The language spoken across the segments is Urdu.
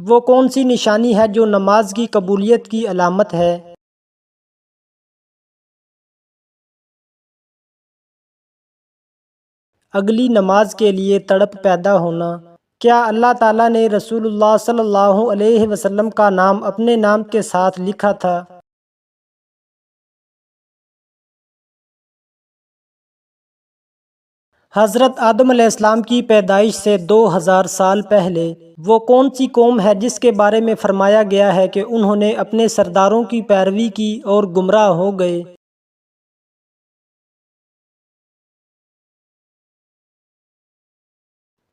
وہ کون سی نشانی ہے جو نماز کی قبولیت کی علامت ہے؟ اگلی نماز کے لیے تڑپ پیدا ہونا۔ کیا اللہ تعالیٰ نے رسول اللہ صلی اللہ علیہ وسلم کا نام اپنے نام کے ساتھ لکھا تھا؟ حضرت آدم علیہ السلام کی پیدائش سے 2000 سال پہلے وہ کون سی قوم ہے جس کے بارے میں فرمایا گیا ہے کہ انہوں نے اپنے سرداروں کی پیروی کی اور گمراہ ہو گئے؟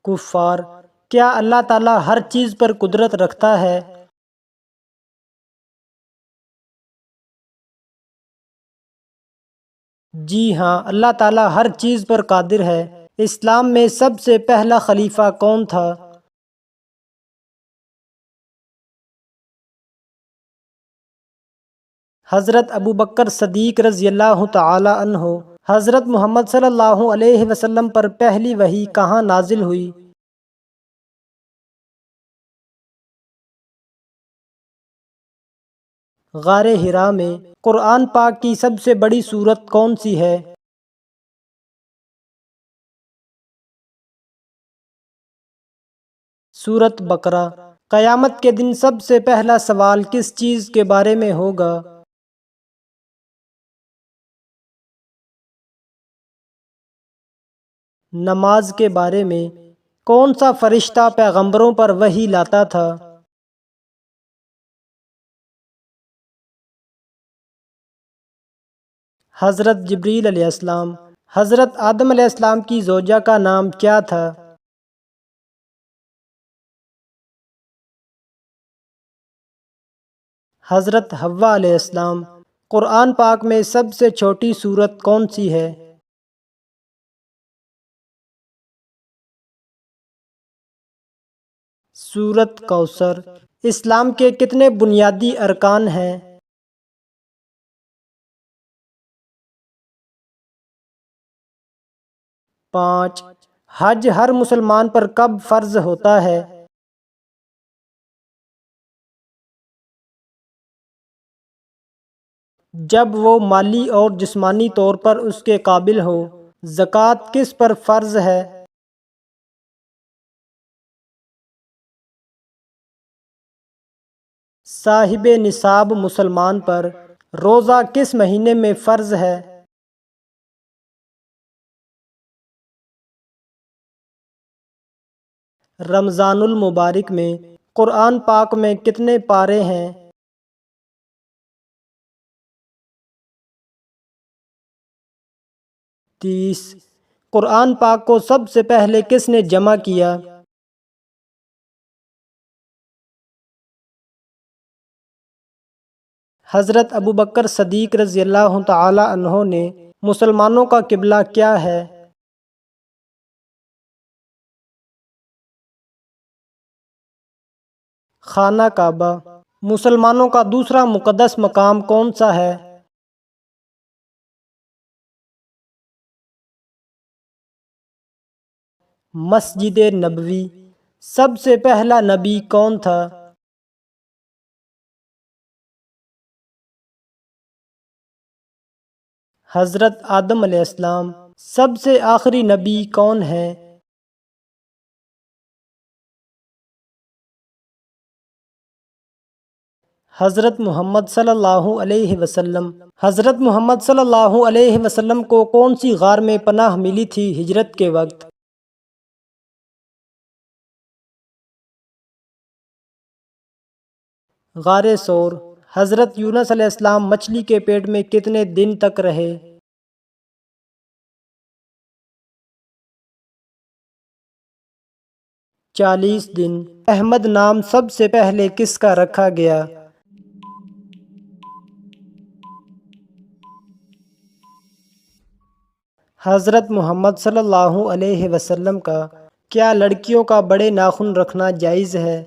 کفار۔ کیا اللہ تعالیٰ ہر چیز پر قدرت رکھتا ہے؟ جی ہاں، اللہ تعالیٰ ہر چیز پر قادر ہے۔ اسلام میں سب سے پہلا خلیفہ کون تھا؟ حضرت ابوبکر صدیق رضی اللہ تعالی عنہ۔ حضرت محمد صلی اللہ علیہ وسلم پر پہلی وحی کہاں نازل ہوئی؟ غار حرا میں۔ قرآن پاک کی سب سے بڑی سورت کون سی ہے؟ سورت بقرہ۔ قیامت کے دن سب سے پہلا سوال کس چیز کے بارے میں ہوگا؟ نماز کے بارے میں۔ کون سا فرشتہ پیغمبروں پر وحی لاتا تھا؟ حضرت جبریل علیہ السلام۔ حضرت آدم علیہ السلام کی زوجہ کا نام کیا تھا؟ حضرت حوا علیہ السلام۔ قرآن پاک میں سب سے چھوٹی سورت کون سی ہے؟ سورت کوثر۔ اسلام کے کتنے بنیادی ارکان ہیں؟ 5۔ حج ہر مسلمان پر کب فرض ہوتا ہے؟ جب وہ مالی اور جسمانی طور پر اس کے قابل ہو۔ زکوٰۃ کس پر فرض ہے؟ صاحب نصاب مسلمان پر۔ روزہ کس مہینے میں فرض ہے؟ رمضان المبارک میں۔ قرآن پاک میں کتنے پارے ہیں؟ 30۔ قرآن پاک کو سب سے پہلے کس نے جمع کیا؟ حضرت ابوبکر صدیق رضی اللہ تعالی عنہ نے۔ مسلمانوں کا قبلہ کیا ہے؟ خانہ کعبہ۔ مسلمانوں کا دوسرا مقدس مقام کون سا ہے؟ مسجد نبوی۔ سب سے پہلا نبی کون تھا؟ حضرت آدم علیہ السلام۔ سب سے آخری نبی کون ہے؟ حضرت محمد صلی اللہ علیہ وسلم۔ حضرت محمد صلی اللہ علیہ وسلم کو کون سی غار میں پناہ ملی تھی ہجرت کے وقت؟ غار ثور۔ حضرت یونس علیہ السلام مچھلی کے پیٹ میں کتنے دن تک رہے؟ 40 دن۔ احمد نام سب سے پہلے کس کا رکھا گیا؟ حضرت محمد صلی اللہ علیہ وسلم کا۔ کیا لڑکیوں کا بڑے ناخن رکھنا جائز ہے؟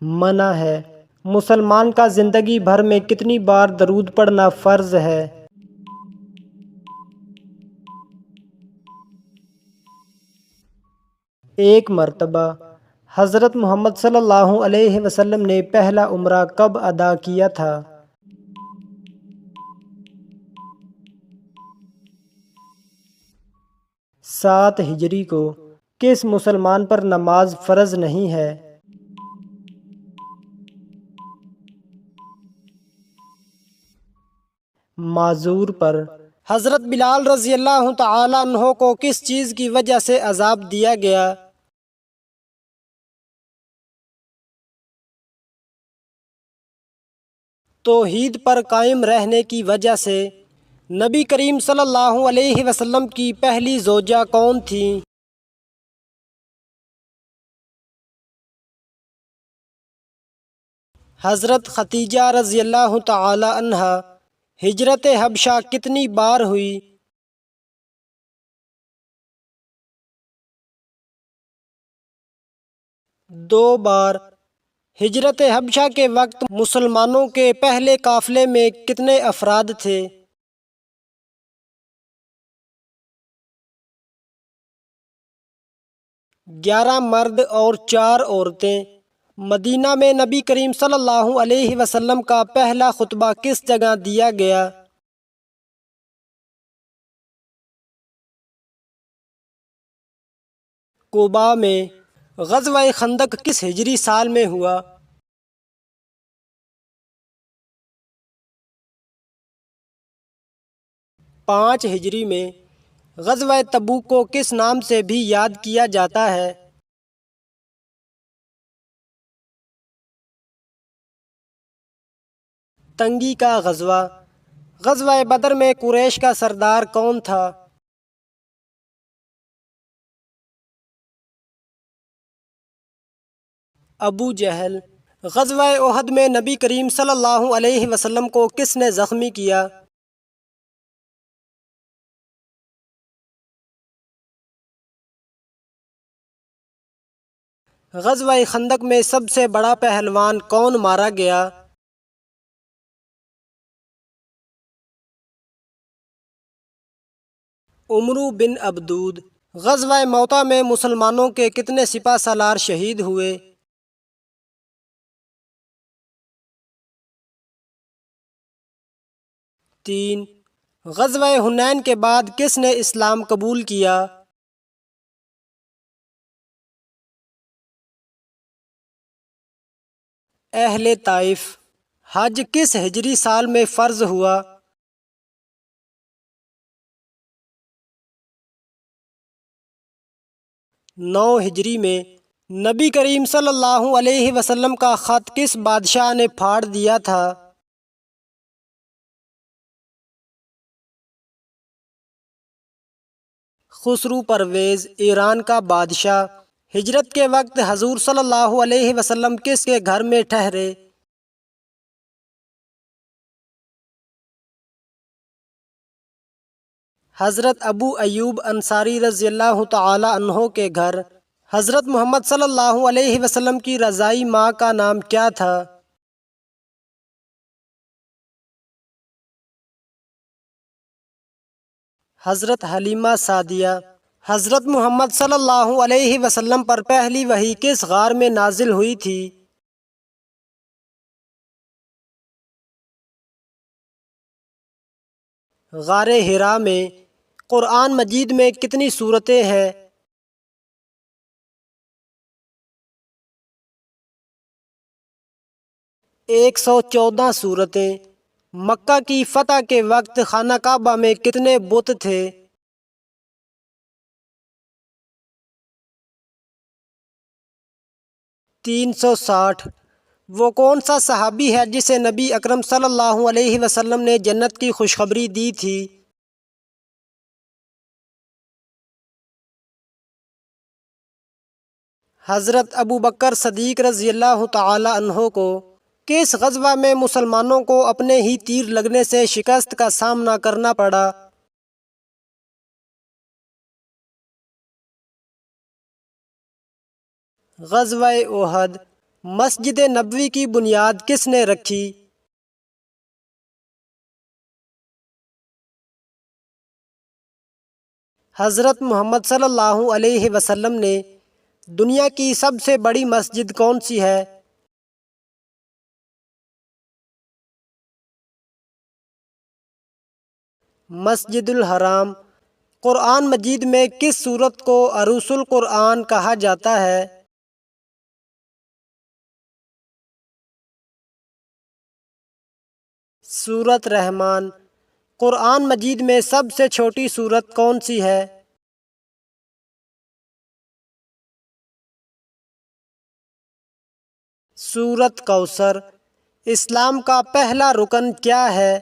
منع ہے۔ مسلمان کا زندگی بھر میں کتنی بار درود پڑھنا فرض ہے؟ ایک مرتبہ حضرت محمد صلی اللہ علیہ وسلم نے پہلا عمرہ کب ادا کیا تھا؟ 7 ہجری کو۔ کس مسلمان پر نماز فرض نہیں ہے؟ معذور پر۔ حضرت بلال رضی اللہ تعالی عنہ کو کس چیز کی وجہ سے عذاب دیا گیا؟ توحید پر قائم رہنے کی وجہ سے۔ نبی کریم صلی اللہ علیہ وسلم کی پہلی زوجہ کون تھیں؟ حضرت خدیجہ رضی اللہ تعالی عنہا۔ ہجرت حبشہ کتنی بار ہوئی؟ 2 بار۔ ہجرت حبشہ کے وقت مسلمانوں کے پہلے قافلے میں کتنے افراد تھے؟ 11 مرد اور 4 عورتیں۔ مدینہ میں نبی کریم صلی اللہ علیہ وسلم کا پہلا خطبہ کس جگہ دیا گیا؟ قباء میں۔ غزوہ خندق کس ہجری سال میں ہوا؟ 5 ہجری میں۔ غزوہ تبوک کو کس نام سے بھی یاد کیا جاتا ہے؟ تنگی کا غزوہ۔ غزوہ بدر میں قریش کا سردار کون تھا؟ ابو جہل۔ غزوہ احد میں نبی کریم صلی اللہ علیہ وسلم کو کس نے زخمی کیا؟ غزوہ خندق میں سب سے بڑا پہلوان کون مارا گیا؟ عمرو بن عبدود۔ غزوہ موطا میں مسلمانوں کے کتنے سپہ سالار شہید ہوئے؟ 3۔ غزوہ حنین کے بعد کس نے اسلام قبول کیا؟ اہل طائف۔ حج کس ہجری سال میں فرض ہوا؟ 9 ہجری میں۔ نبی کریم صلی اللہ علیہ وسلم کا خط کس بادشاہ نے پھاڑ دیا تھا؟ خسرو پرویز، ایران کا بادشاہ۔ ہجرت کے وقت حضور صلی اللہ علیہ وسلم کس کے گھر میں ٹھہرے؟ حضرت ابو ایوب انصاری رضی اللہ تعالی عنہ کے گھر۔ حضرت محمد صلی اللہ علیہ وسلم کی رضائی ماں کا نام کیا تھا؟ حضرت حلیمہ سعدیہ۔ حضرت محمد صلی اللہ علیہ وسلم پر پہلی وحی کس غار میں نازل ہوئی تھی؟ غار حرا میں۔ قرآن مجید میں کتنی سورتیں ہیں؟ 114 سورتیں۔ مکہ کی فتح کے وقت خانہ کعبہ میں کتنے بت تھے؟ 360۔ وہ کون سا صحابی ہے جسے نبی اکرم صلی اللہ علیہ وسلم نے جنت کی خوشخبری دی تھی؟ حضرت ابو بکر صدیق رضی اللہ تعالی عنہ کو کس غزوہ میں مسلمانوں کو اپنے ہی تیر لگنے سے شکست کا سامنا کرنا پڑا؟ غزوہ احد۔ مسجد نبوی کی بنیاد کس نے رکھی؟ حضرت محمد صلی اللہ علیہ وسلم نے۔ دنیا کی سب سے بڑی مسجد کون سی ہے؟ مسجد الحرام۔ قرآن مجید میں کس سورت کو عروس القرآن کہا جاتا ہے؟ سورت رحمان۔ قرآن مجید میں سب سے چھوٹی سورت کون سی ہے؟ سورت کوثر۔ اسلام کا پہلا رکن کیا ہے؟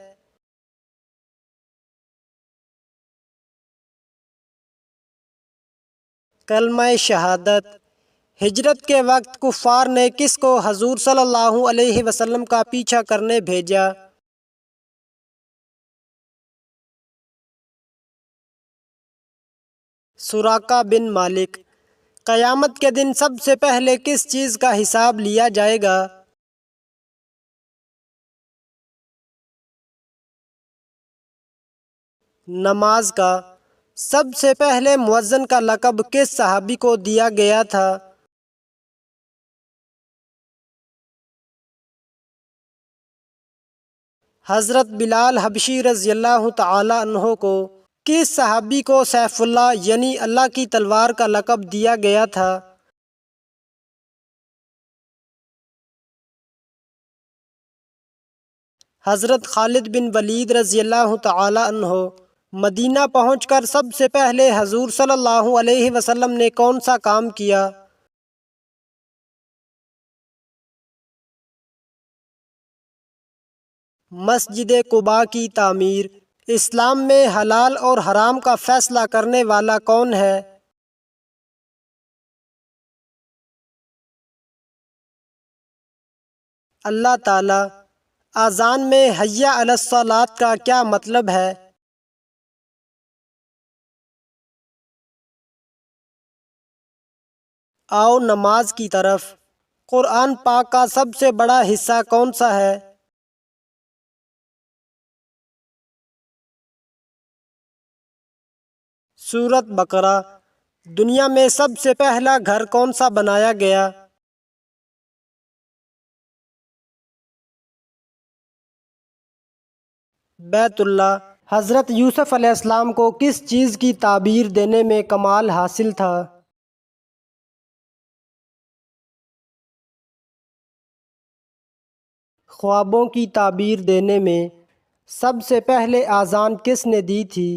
کلمہ شہادت۔ ہجرت کے وقت کفار نے کس کو حضور صلی اللہ علیہ وسلم کا پیچھا کرنے بھیجا؟ سراقہ بن مالک۔ قیامت کے دن سب سے پہلے کس چیز کا حساب لیا جائے گا؟ نماز کا۔ سب سے پہلے مؤذن کا لقب کس صحابی کو دیا گیا تھا؟ حضرت بلال حبشی رضی اللہ تعالی عنہ کو۔ کس صحابی کو سیف اللہ یعنی اللہ کی تلوار کا لقب دیا گیا تھا؟ حضرت خالد بن ولید رضی اللہ تعالی عنہ۔ مدینہ پہنچ کر سب سے پہلے حضور صلی اللہ علیہ وسلم نے کون سا کام کیا؟ مسجد قباء کی تعمیر۔ اسلام میں حلال اور حرام کا فیصلہ کرنے والا کون ہے؟ اللہ تعالی۔ اذان میں حی علی الصلاۃ کا کیا مطلب ہے؟ آؤ نماز کی طرف۔ قرآن پاک کا سب سے بڑا حصہ کون سا ہے؟ سورت بقرہ۔ دنیا میں سب سے پہلا گھر کون سا بنایا گیا؟ بیت اللہ۔ حضرت یوسف علیہ السلام کو کس چیز کی تعبیر دینے میں کمال حاصل تھا؟ خوابوں کی تعبیر دینے میں سب سے پہلے اذان کس نے دی تھی؟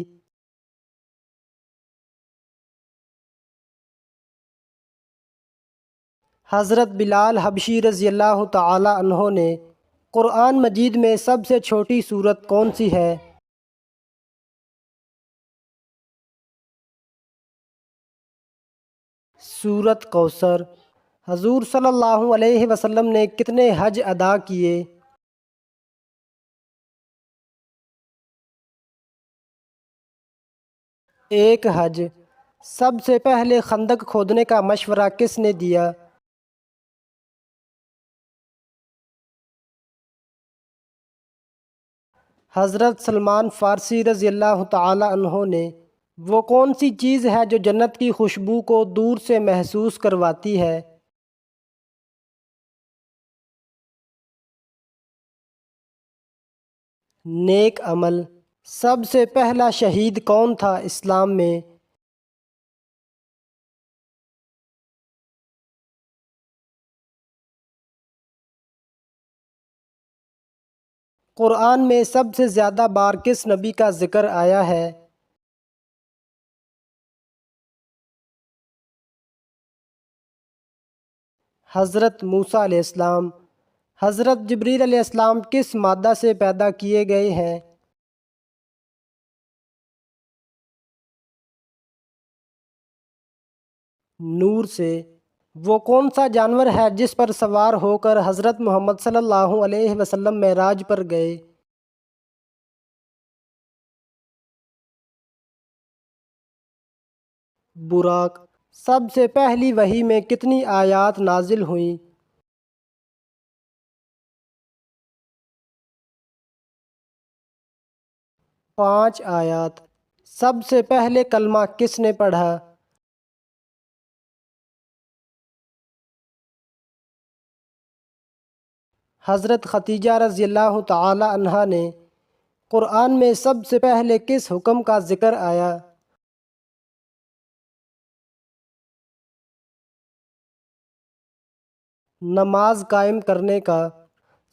حضرت بلال حبشی رضی اللہ تعالی عنہ نے۔ قرآن مجید میں سب سے چھوٹی سورت کون سی ہے؟ سورت کوثر۔ حضور صلی اللہ علیہ وسلم نے کتنے حج ادا کیے؟ ایک حج۔ سب سے پہلے خندق کھودنے کا مشورہ کس نے دیا؟ حضرت سلمان فارسی رضی اللہ تعالی عنہ نے۔ وہ کون سی چیز ہے جو جنت کی خوشبو کو دور سے محسوس کرواتی ہے؟ نیک عمل۔ سب سے پہلا شہید کون تھا اسلام میں؟ قرآن میں سب سے زیادہ بار کس نبی کا ذکر آیا ہے؟ حضرت موسیٰ علیہ السلام۔ حضرت جبریل علیہ السلام کس مادہ سے پیدا کیے گئے ہیں؟ نور سے۔ وہ کون سا جانور ہے جس پر سوار ہو کر حضرت محمد صلی اللہ علیہ وسلم معراج پر گئے؟ براق۔ سب سے پہلی وحی میں کتنی آیات نازل ہوئیں؟ 5 آیات۔ سب سے پہلے کلمہ کس نے پڑھا؟ حضرت ختیجہ رضی اللہ تعالی عنہا نے قرآن میں سب سے پہلے کس حکم کا ذکر آیا؟ نماز قائم کرنے کا۔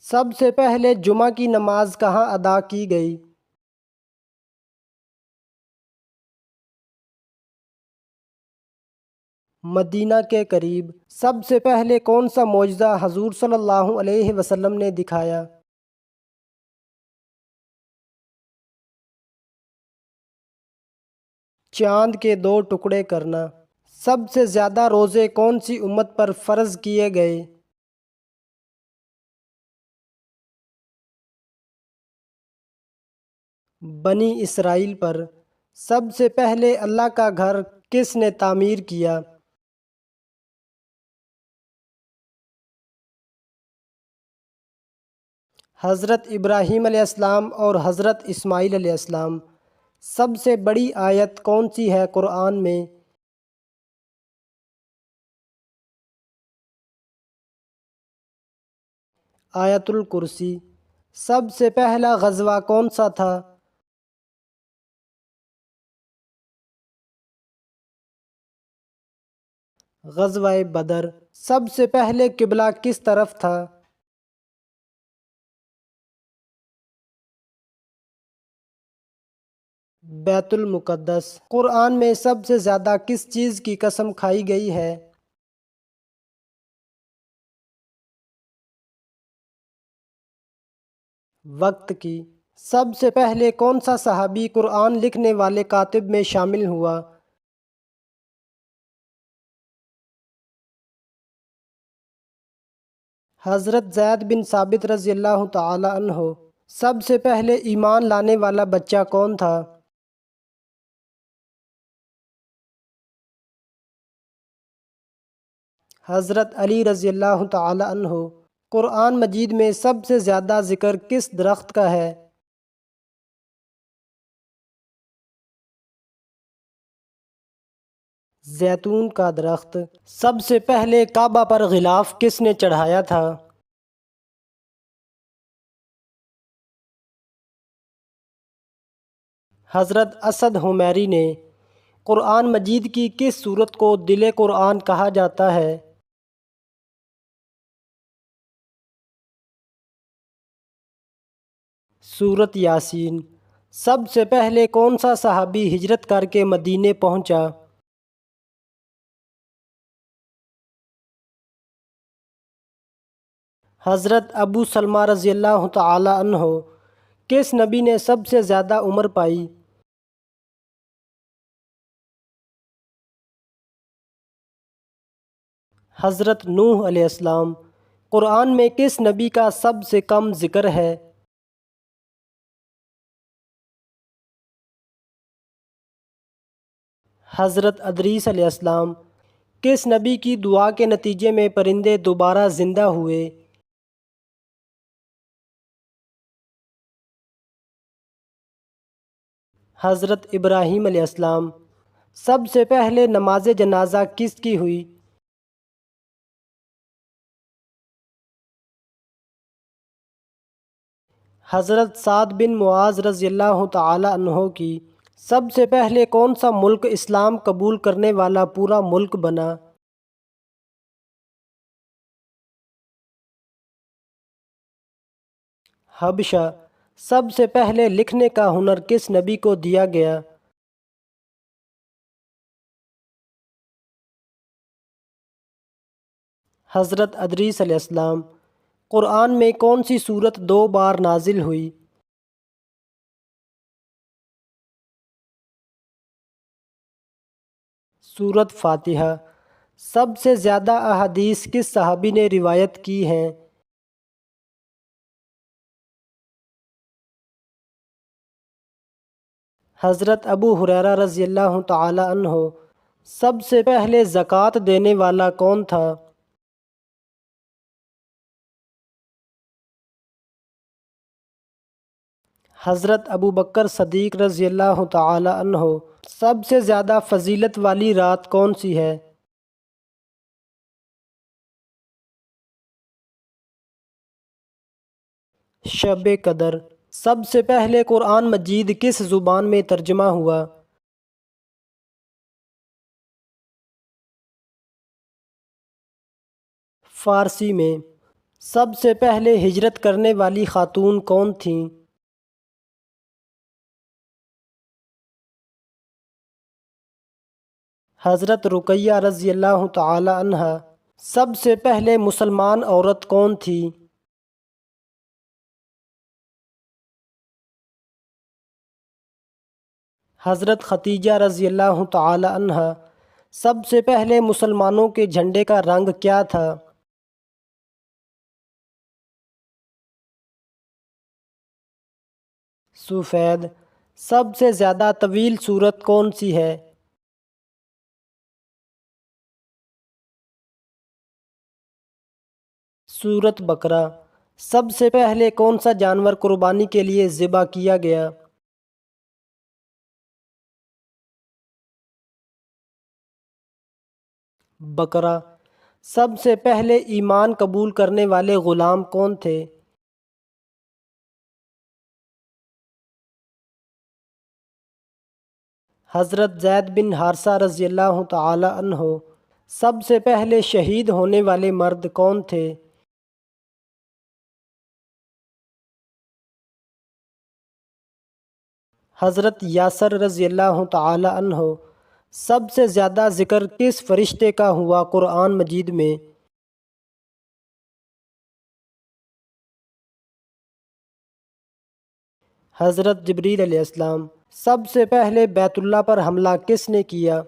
سب سے پہلے جمعہ کی نماز کہاں ادا کی گئی؟ مدینہ کے قریب۔ سب سے پہلے کون سا معجزہ حضور صلی اللہ علیہ وسلم نے دکھایا؟ چاند کے 2 ٹکڑے کرنا۔ سب سے زیادہ روزے کون سی امت پر فرض کیے گئے؟ بنی اسرائیل پر۔ سب سے پہلے اللہ کا گھر کس نے تعمیر کیا؟ حضرت ابراہیم علیہ السلام اور حضرت اسماعیل علیہ السلام۔ سب سے بڑی آیت کون سی ہے قرآن میں؟ آیت الکرسی۔ سب سے پہلا غزوہ کون سا تھا؟ غزوہ بدر۔ سب سے پہلے قبلہ کس طرف تھا؟ بیت المقدس۔ قرآن میں سب سے زیادہ کس چیز کی قسم کھائی گئی ہے؟ وقت کی۔ سب سے پہلے کون سا صحابی قرآن لکھنے والے کاتب میں شامل ہوا؟ حضرت زید بن ثابت رضی اللہ تعالی عنہ۔ سب سے پہلے ایمان لانے والا بچہ کون تھا؟ حضرت علی رضی اللہ تعالی عنہ۔ قرآن مجید میں سب سے زیادہ ذکر کس درخت کا ہے؟ زیتون کا درخت۔ سب سے پہلے کعبہ پر غلاف کس نے چڑھایا تھا؟ حضرت اسد حمیری نے۔ قرآن مجید کی کس سورت کو دل قرآن کہا جاتا ہے؟ سورت یاسین۔ سب سے پہلے کون سا صحابی ہجرت کر کے مدینے پہنچا؟ حضرت ابو سلمہ رضی اللہ تعالی عنہ۔ کس نبی نے سب سے زیادہ عمر پائی؟ حضرت نوح علیہ السلام۔ قرآن میں کس نبی کا سب سے کم ذکر ہے؟ حضرت ادریس علیہ السلام۔ کس نبی کی دعا کے نتیجے میں پرندے دوبارہ زندہ ہوئے؟ حضرت ابراہیم علیہ السلام۔ سب سے پہلے نماز جنازہ کس کی ہوئی؟ حضرت سعد بن معاذ رضی اللہ تعالی عنہ کی۔ سب سے پہلے کون سا ملک اسلام قبول کرنے والا پورا ملک بنا؟ حبشہ۔ سب سے پہلے لکھنے کا ہنر کس نبی کو دیا گیا؟ حضرت ادریس علیہ السلام۔ قرآن میں کون سی سورت 2 بار نازل ہوئی؟ سورت فاتحہ۔ سب سے زیادہ احادیث کس صحابی نے روایت کی ہیں؟ حضرت ابو ہریرہ رضی اللہ تعالی عنہ۔ سب سے پہلے زکوٰۃ دینے والا کون تھا؟ حضرت ابوبکر صدیق رضی اللہ تعالی عنہ۔ سب سے زیادہ فضیلت والی رات کون سی ہے؟ شب قدر سب سے پہلے قرآن مجید کس زبان میں ترجمہ ہوا؟ فارسی میں۔ سب سے پہلے ہجرت کرنے والی خاتون کون تھیں؟ حضرت رقیہ رضی اللہ تعالی عنہا۔ سب سے پہلے مسلمان عورت کون تھی؟ حضرت ختیجہ رضی اللہ تعالی عنہا۔ سب سے پہلے مسلمانوں کے جھنڈے کا رنگ کیا تھا؟ سفید۔ سب سے زیادہ طویل سورت کون سی ہے؟ سورت بقرہ۔ سب سے پہلے کون سا جانور قربانی کے لیے ذبح کیا گیا؟ بقرہ۔ سب سے پہلے ایمان قبول کرنے والے غلام کون تھے؟ حضرت زید بن حارثہ رضی اللہ تعالی عنہ۔ سب سے پہلے شہید ہونے والے مرد کون تھے؟ حضرت یاسر رضی اللہ تعالی عنہ۔ سب سے زیادہ ذکر کس فرشتے کا ہوا قرآن مجید میں؟ حضرت جبریل علیہ السلام۔ سب سے پہلے بیت اللہ پر حملہ کس نے کیا؟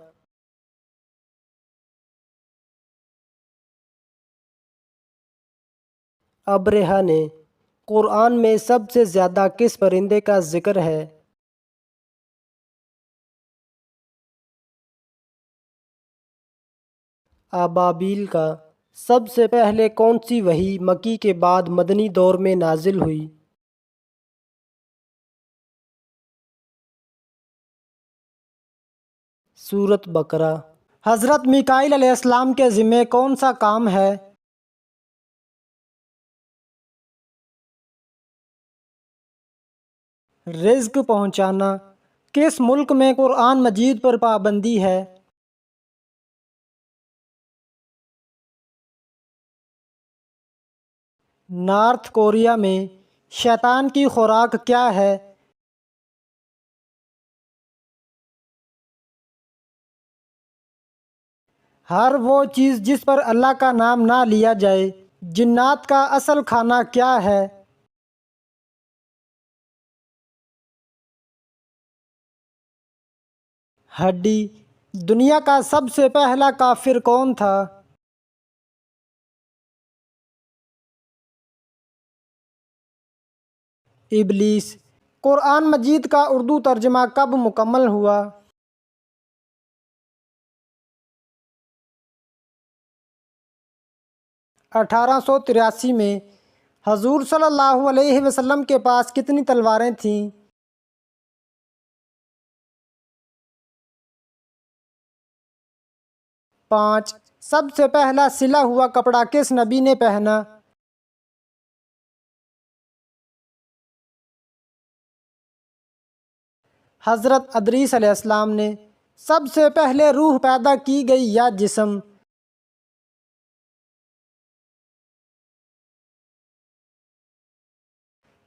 ابرہہ نے۔ قرآن میں سب سے زیادہ کس پرندے کا ذکر ہے؟ ابابیل کا۔ سب سے پہلے کون سی وحی مکی کے بعد مدنی دور میں نازل ہوئی؟ سورت بقرہ۔ حضرت میکائیل علیہ السلام کے ذمہ کون سا کام ہے؟ رزق پہنچانا۔ کس ملک میں قرآن مجید پر پابندی ہے؟ نارتھ کوریا میں۔ شیطان کی خوراک کیا ہے؟ ہر وہ چیز جس پر اللہ کا نام نہ لیا جائے۔ جنات کا اصل کھانا کیا ہے؟ ہڈی۔ دنیا کا سب سے پہلا کافر کون تھا؟ ابلیس۔ قرآن مجید کا اردو ترجمہ کب مکمل ہوا؟ 1883 میں۔ حضور صلی اللہ علیہ وسلم کے پاس کتنی تلواریں تھیں؟ 5۔ سب سے پہلا سلا ہوا کپڑا کس نبی نے پہنا؟ حضرت ادریس علیہ السلام نے۔ سب سے پہلے روح پیدا کی گئی یا جسم؟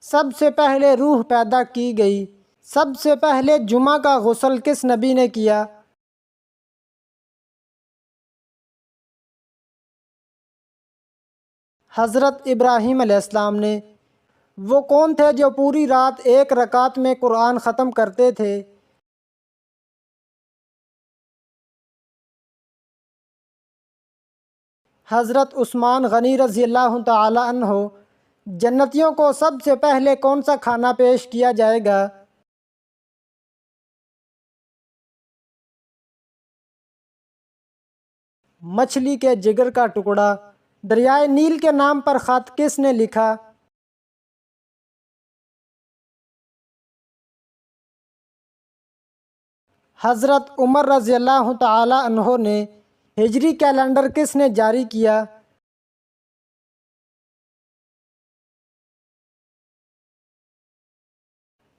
سب سے پہلے روح پیدا کی گئی۔ سب سے پہلے جمعہ کا غسل کس نبی نے کیا؟ حضرت ابراہیم علیہ السلام نے۔ وہ کون تھے جو پوری رات ایک رکعت میں قرآن ختم کرتے تھے؟ حضرت عثمان غنی رضی اللہ تعالی عنہ۔ جنتیوں کو سب سے پہلے کون سا کھانا پیش کیا جائے گا؟ مچھلی کے جگر کا ٹکڑا۔ دریائے نیل کے نام پر خط کس نے لکھا؟ حضرت عمر رضی اللہ تعالی عنہ نے۔ ہجری کیلنڈر کس نے جاری کیا؟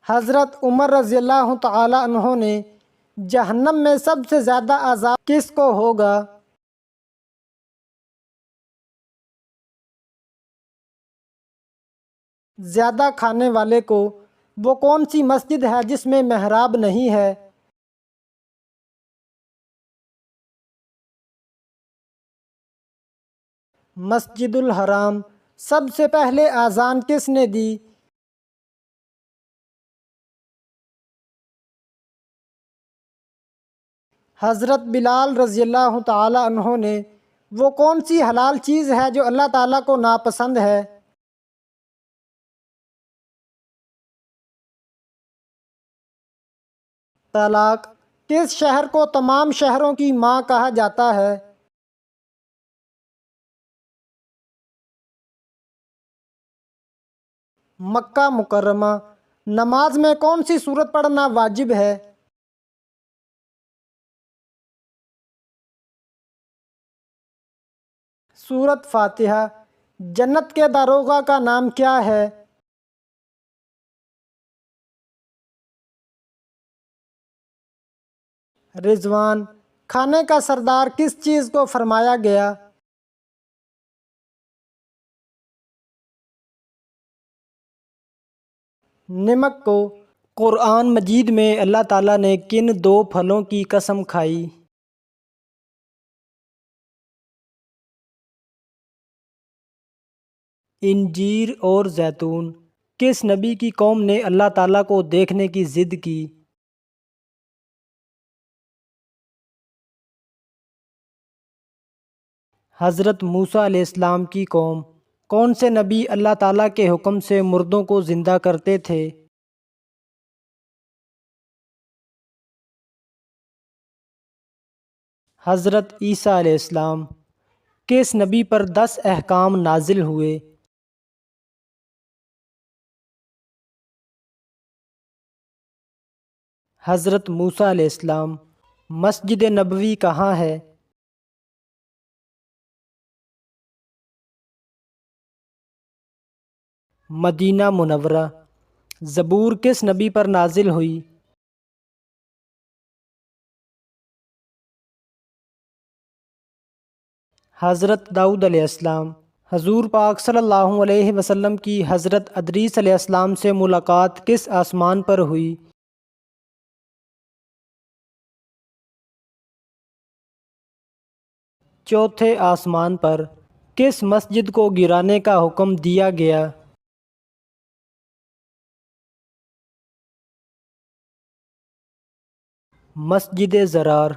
حضرت عمر رضی اللہ تعالی عنہ نے جہنم میں سب سے زیادہ عذاب کس کو ہوگا؟ زیادہ کھانے والے کو۔ وہ کون سی مسجد ہے جس میں محراب نہیں ہے؟ مسجد الحرام۔ سب سے پہلے اذان کس نے دی؟ حضرت بلال رضی اللہ تعالی عنہ نے۔ وہ کون سی حلال چیز ہے جو اللہ تعالیٰ کو ناپسند ہے؟ طلاق۔ کس شہر کو تمام شہروں کی ماں کہا جاتا ہے؟ مکہ مکرمہ۔ نماز میں کون سی سورت پڑھنا واجب ہے؟ سورت فاتحہ۔ جنت کے داروغہ کا نام کیا ہے؟ رضوان۔ کھانے کا سردار کس چیز کو فرمایا گیا؟ نمک کو۔ قرآن مجید میں اللہ تعالیٰ نے کن دو پھلوں کی قسم کھائی؟ انجیر اور زیتون۔ کس نبی کی قوم نے اللہ تعالیٰ کو دیکھنے کی ضد کی؟ حضرت موسیٰ علیہ السلام کی قوم۔ کون سے نبی اللہ تعالیٰ کے حکم سے مردوں کو زندہ کرتے تھے؟ حضرت عیسیٰ علیہ السلام۔ کس نبی پر 10 احکام نازل ہوئے؟ حضرت موسیٰ علیہ السلام۔ مسجد نبوی کہاں ہے؟ مدینہ منورہ۔ زبور کس نبی پر نازل ہوئی؟ حضرت داؤد علیہ السلام۔ حضور پاک صلی اللہ علیہ وسلم کی حضرت ادریس علیہ السلام سے ملاقات کس آسمان پر ہوئی؟ چوتھے آسمان پر۔ کس مسجد کو گرانے کا حکم دیا گیا؟ مسجد ضرار۔